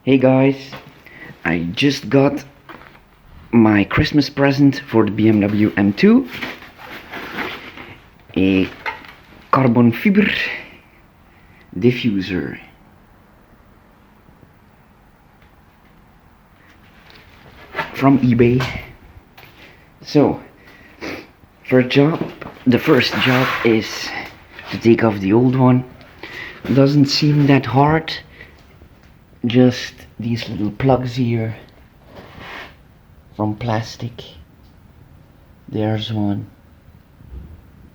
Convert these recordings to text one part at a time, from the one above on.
Hey guys, I just got my Christmas present for the BMW M2, a carbon fiber diffuser. From eBay. So, the first job is to take off the old one. Doesn't seem that hard. Just these little plugs here from plastic. There's one,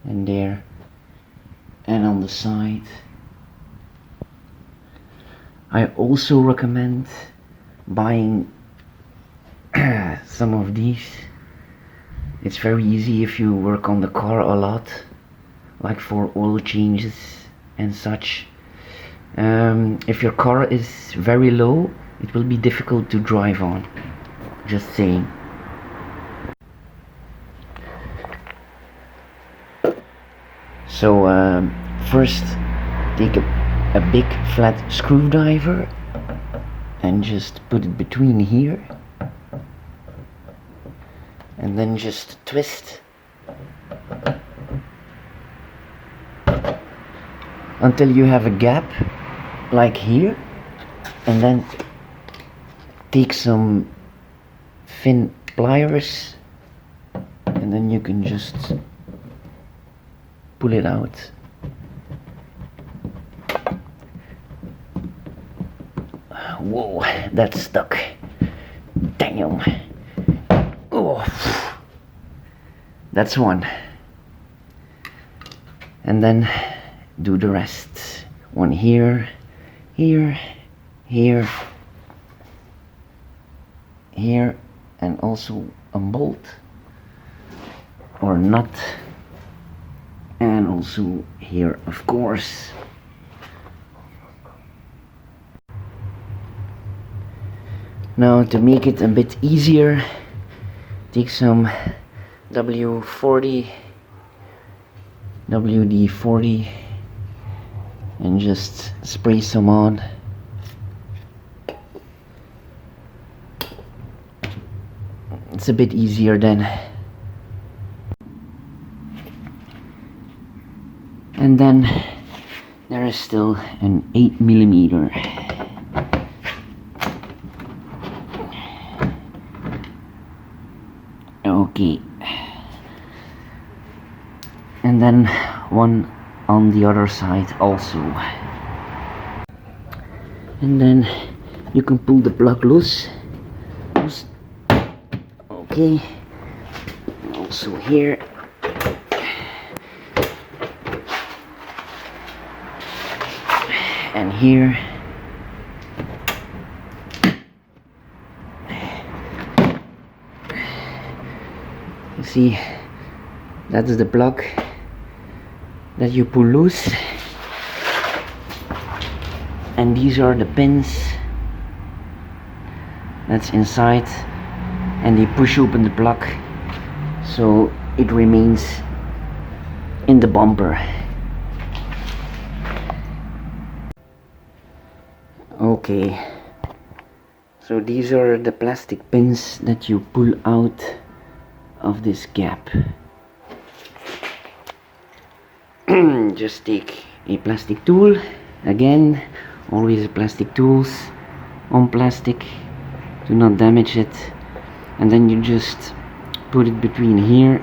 and there, and on the side. I also recommend buying some of these. It's very easy if you work on the car a lot, like for oil changes and such. If your car is very low, it will be difficult to drive on. Just saying. So first take a big flat screwdriver and just put it between here, and then just twist until you have a gap like here, and then take some thin pliers and then you can just pull it out. Whoa, that's stuck. Damn. Oh, that's one. And then do the rest. One here, here, here, here, and also a bolt or nut, and also here, of course. Now, to make it a bit easier, take some WD-40 and just spray some on. It's a bit easier then. And then there is still an 8mm. Okay. And then one on the other side also. And then you can pull the plug loose. Okay. And also here. And here. You see, that is the plug that you pull loose, and these are the pins that's inside, and they push open the plug so it remains in the bumper. Okay, so these are the plastic pins that you pull out of this gap. Just take a plastic tool, again, always plastic tools on plastic, do not damage it, and then you just put it between here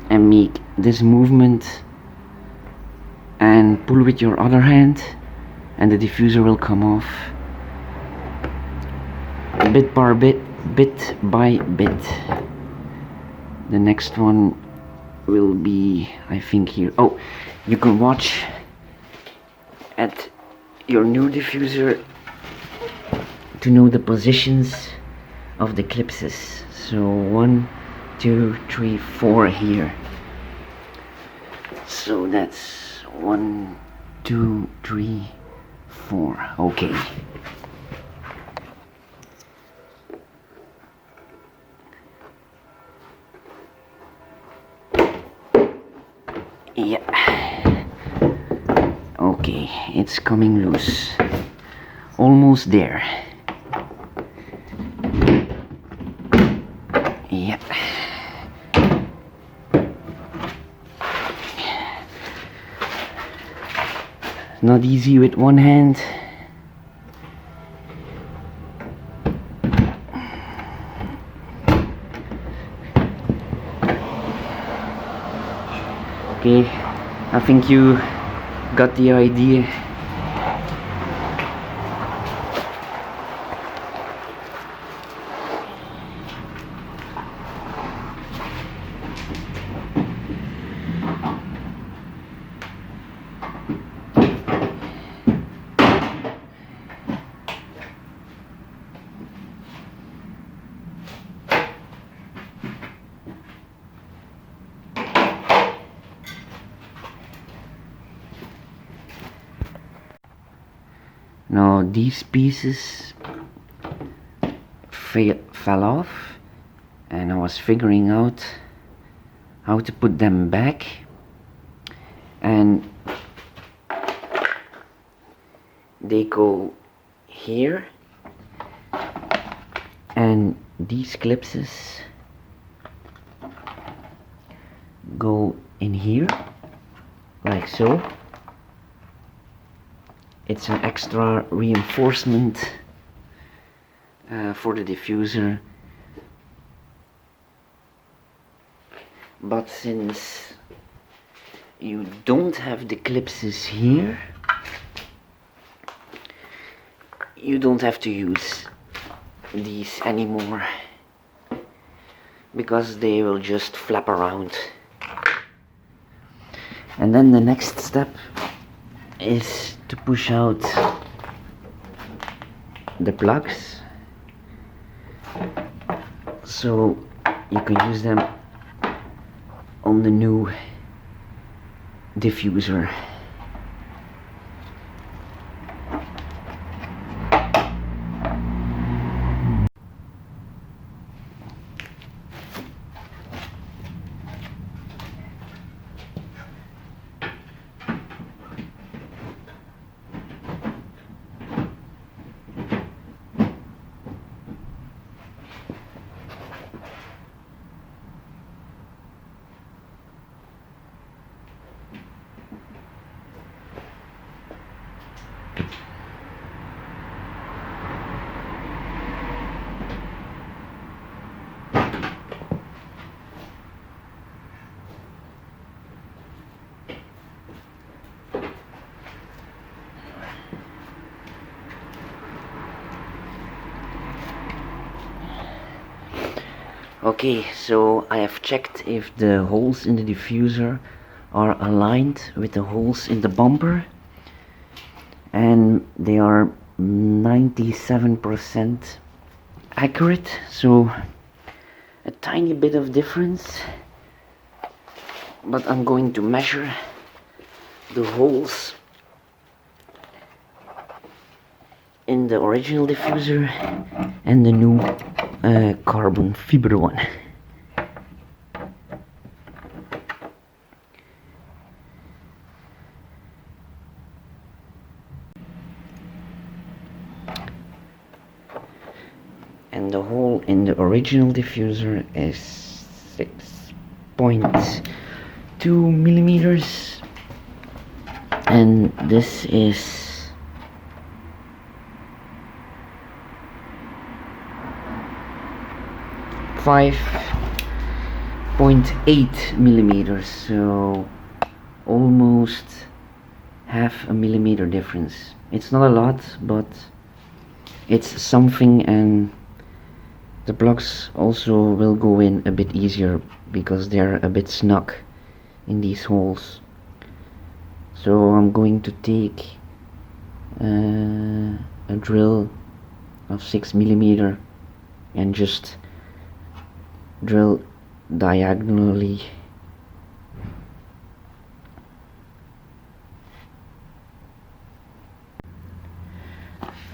and make this movement and pull with your other hand, and the diffuser will come off bit by bit, bit by bit. The next one will be, I think, here. Oh, you can watch at your new diffuser to know the positions of the clipses. So 1, 2, 3, 4 here. So that's 1, 2, 3, 4. Okay. Yeah. Okay, it's coming loose. almost there. Yep. Not easy with one hand. Okay, I think you got the idea. Now these pieces fell off, and I was figuring out how to put them back, and they go here, and these clips go in here like so. It's an extra reinforcement for the diffuser, but since you don't have the clips here, you don't have to use these anymore, because they will just flap around. And then the next step is to push out the plugs, so you can use them on the new diffuser. Okay, so I have checked if the holes in the diffuser are aligned with the holes in the bumper, and they are 97% accurate, so a tiny bit of difference, but I'm going to measure the holes in the original diffuser and the new carbon fiber one. And the hole in the original diffuser is 6.2 millimeters, and this is 5.8 millimeters, so almost half a millimeter difference. It's not a lot, but it's something, and the plugs also will go in a bit easier because they're a bit snug in these holes. So I'm going to take a drill of 6 millimeter and just drill diagonally.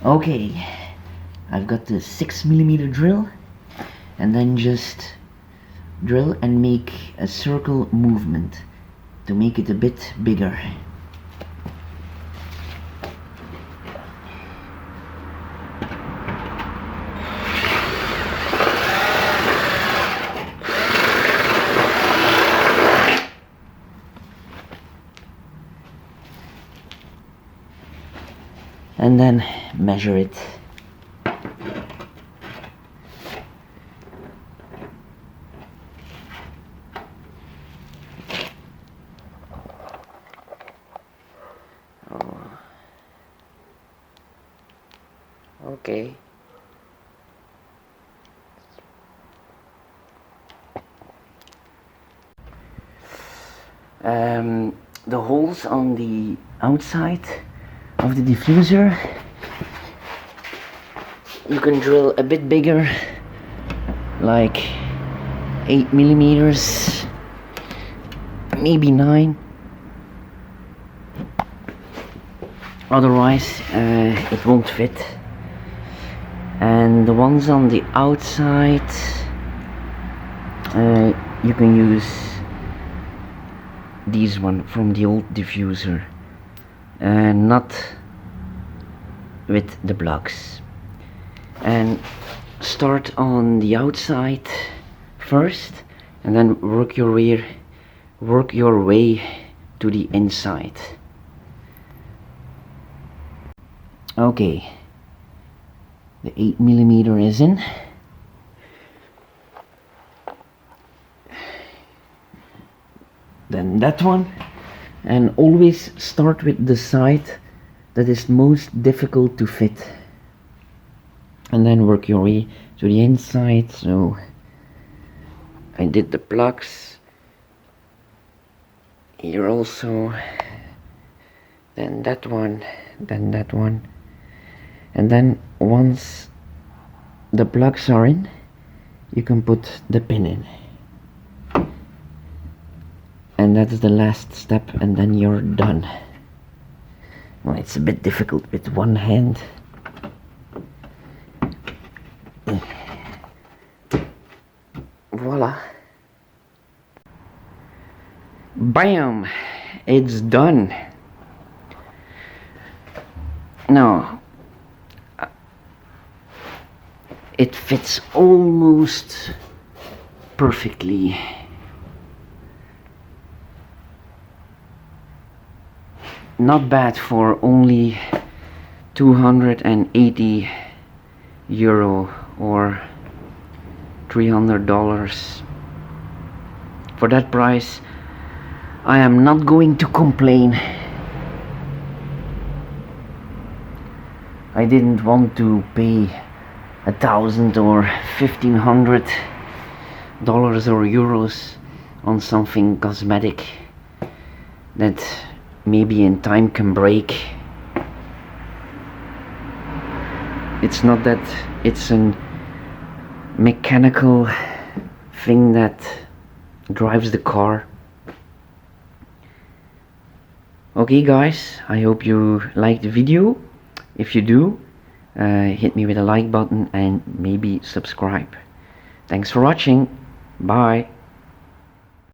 Okay, I've got the 6 millimeter drill, and then just drill and make a circle movement to make it a bit bigger. and then measure it. Okay. The holes on the outside of the diffuser, you can drill a bit bigger, like 8 millimeters, maybe 9. Otherwise it won't fit. And the ones on the outside, you can use these one from the old diffuser, and not with the blocks. And start on the outside first, and then work your way to the inside. Okay, the 8 millimeter is in. Then that one, and always start with the side that is most difficult to fit, and then work your way to the inside. So I did the plugs here also, then that one, and then once the plugs are in, you can put the pin in. And that is the last step, and then you're done. Well, it's a bit difficult with one hand. Voila. Bam! It's done. Now, it fits almost perfectly. Not bad for only 280 euro or $300. For that price, I am not going to complain. I didn't want to pay $1,000 or $1,500 or euros on something cosmetic that maybe in time can break. It's not that it's a mechanical thing that drives the car. Okay guys, I hope you liked the video. If you do, hit me with a like button and maybe subscribe. Thanks for watching. Bye.